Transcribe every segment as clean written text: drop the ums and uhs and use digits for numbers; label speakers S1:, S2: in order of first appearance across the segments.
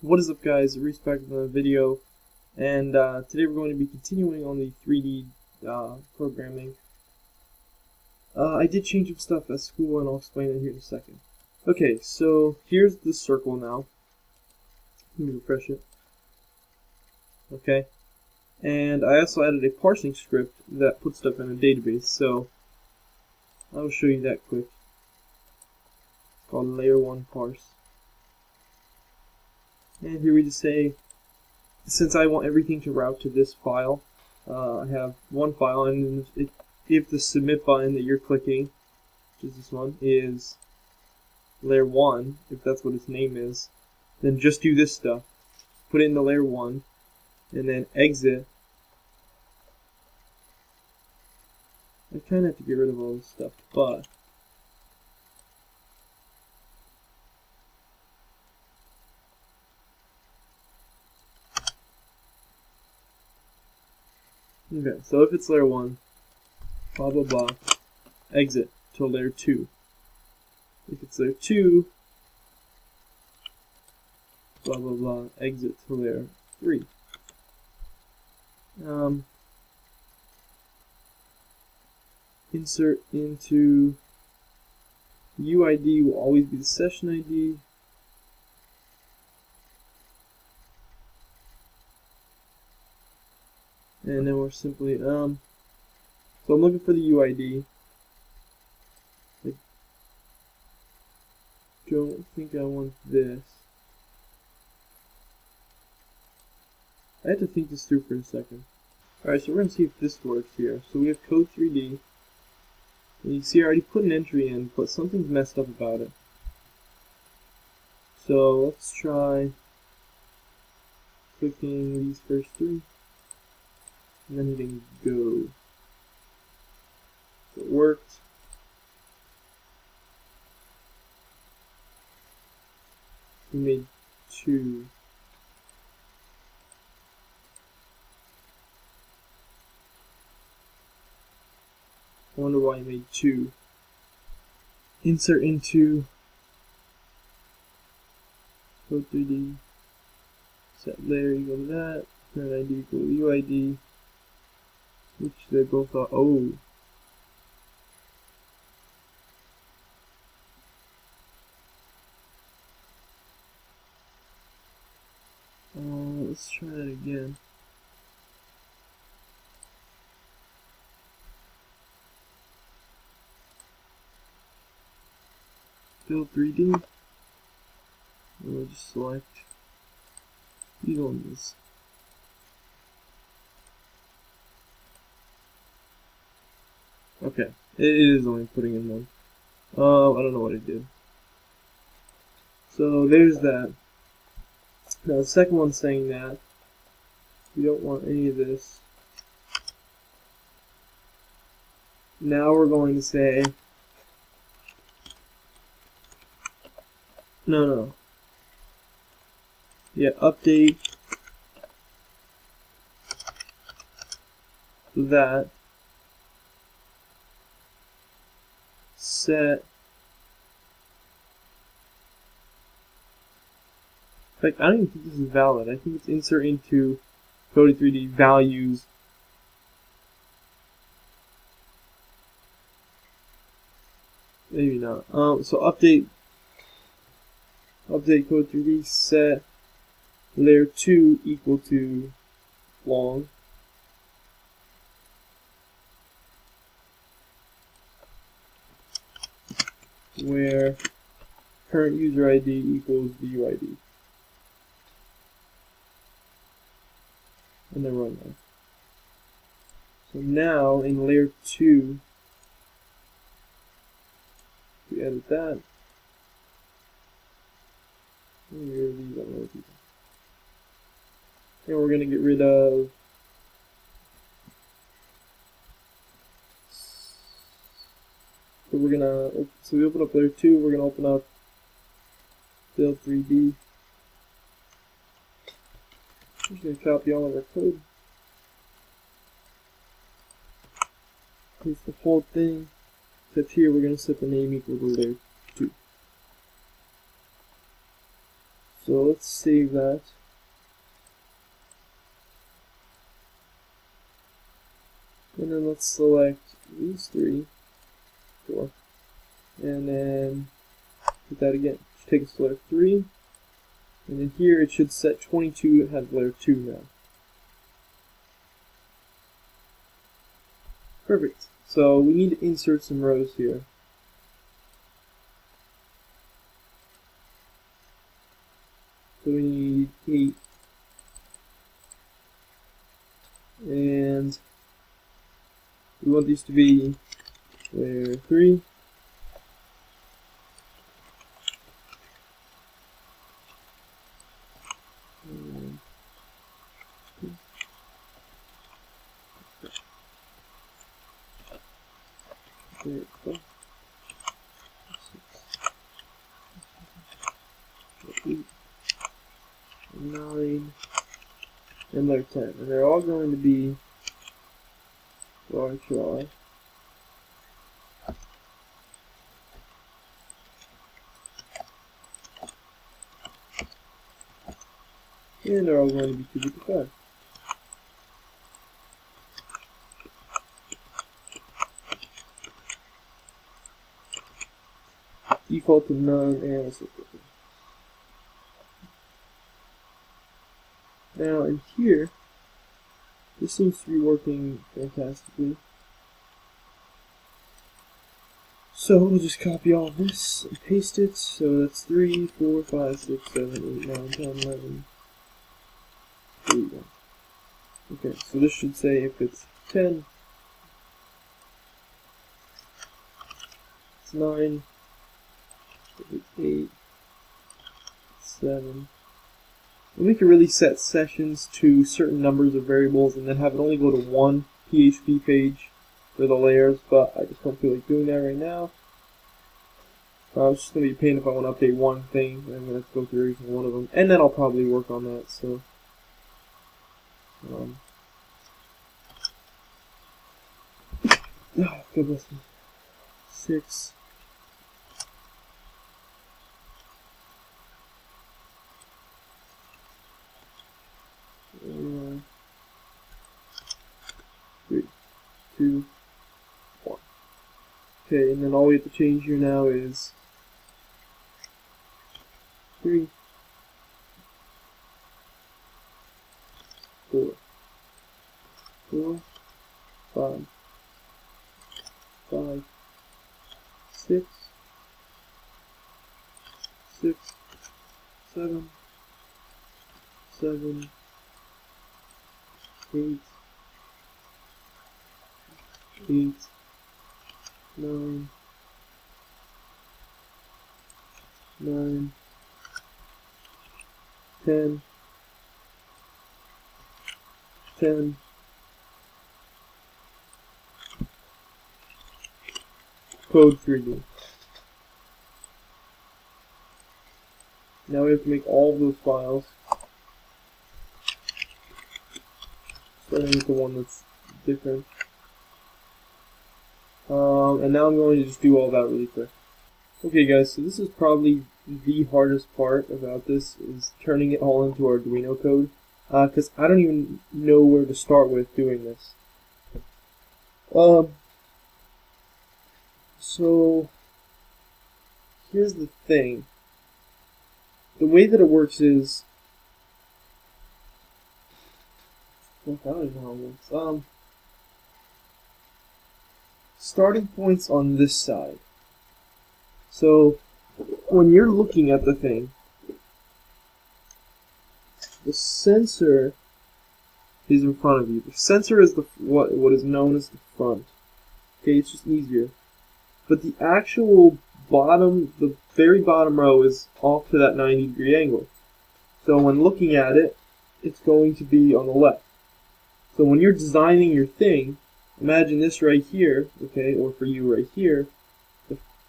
S1: What is up, guys? Respect for the video, and today we're going to be continuing on the 3D programming. I did change some stuff at school, and I'll explain it here in a second. Okay, so here's the circle now. Let me refresh it. Okay, and I also added a parsing script that puts stuff in a database, so I'll show you that quick. It's called Layer 1 Parse. And here we just say, since I want everything to route to this file, I have one file, and if the submit button that you're clicking, which is this one, is layer 1, if that's what its name is, then just do this stuff. Put it in the layer 1, and then exit. I kind of have to get rid of all this stuff, but okay, so if it's layer 1, blah blah blah, exit to layer 2. If it's layer 2, blah blah blah, exit to layer 3. Insert into UID will always be the session ID. And then we're simply, so I'm looking for the UID. I don't think I want this. I had to think this through for a second. Alright, so we're going to see if this works here. So we have code 3D. And you can see I already put an entry in, but something's messed up about it. So let's try clicking these first three. And then hitting go. So it worked. We made 2. I wonder why I made 2. Insert into code 3D. Set layer equal to that. Parent ID equal to UID. Which they both are. Oh. Let's try that again. Build 3D. We'll just select these ones. Okay, it is only putting in one. I don't know what I did. So there's that. Now the second one's saying that we don't want any of this. Now we're going to say no. Yeah, update that. Set. In fact, I don't even think this is valid. I think it's insert into code 3D values. Maybe not. So update code 3D, set layer 2 equal to long. Where current user ID equals the UID. And then run that. So now in layer 2, we edit that. And we're going to get rid of so we open up layer 2, we're gonna open up build 3D. I'm just gonna copy all of our code. Paste the whole thing. Except here we're gonna set the name equal to layer 2. So let's save that. And then let's select these 3, 4, and then hit that again. Should take us to layer 3, and then here it should set 22. It has layer 2 now. Perfect. So we need to insert some rows here. So we need 8, and we want these to be layer 3. There we go. 8, 9, and layer 10. And they're all going to be large Y. And they're all going to be cubic 5. Default to none, and let's look at it. Now in here, this seems to be working fantastically. So we'll just copy all of this and paste it. So that's 3, 4, 5, 6, 7, 8, 9, 10, 11. There we go. Okay, so this should say if it's 10, it's 9, if it's 8, 7. And we can really set sessions to certain numbers of variables and then have it only go to one PHP page for the layers, but I just don't feel like doing that right now. It's just going to be a pain if I want to update one thing, and I'm going to have to go through every single one of them, and then I'll probably work on that, so. Oh, God bless me. 6. And 3, 2, 1. Okay, and then all we have to change here now is 3, 4, 4, 5, 5, 6, 6, 7, 7, 8, 8, 9, 9, 10, 10, code 3D. Now we have to make all of those files, starting with the one that's different. And now I'm going to just do all that really quick. Okay guys, so this is probably the hardest part about this, is turning it all into Arduino code, because I don't even know where to start with doing this. So here's the thing. The way that it works is, look, I don't even know how it works. Starting points on this side. So when you're looking at the thing, the sensor is in front of you. The sensor is what is known as the front. Okay, it's just easier. But the actual bottom, the very bottom row is off to that 90-degree angle. So when looking at it, it's going to be on the left. So when you're designing your thing, imagine this right here, okay, or for you right here,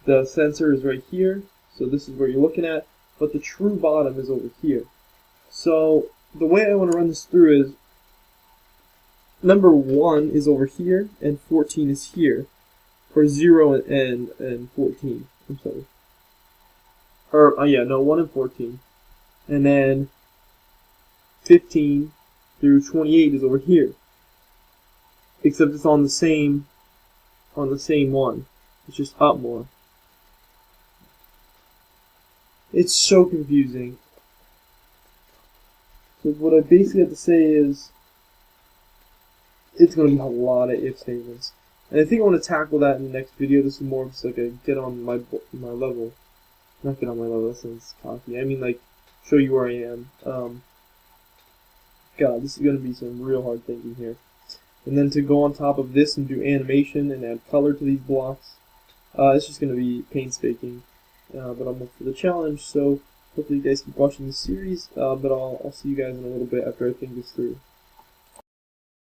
S1: the sensor is right here, so this is where you're looking at, but the true bottom is over here. So the way I want to run this through is, number 1 is over here, and 14 is here, or 0 and 14, I'm sorry. Or, yeah, no, 1 and 14. and then 15 through 28 is over here. Except it's on the same one. It's just up more. It's so confusing. So what I basically have to say is it's going to be a lot of if statements. And I think I want to tackle that in the next video. This is more of just like a get on my level. Not get on my level, that sounds cocky. I mean like show you where I am. God, this is going to be some real hard thinking here. And then to go on top of this and do animation and add color to these blocks, it's just going to be painstaking. But I'm up for the challenge, so hopefully you guys keep watching this series. But I'll see you guys in a little bit after I think this through.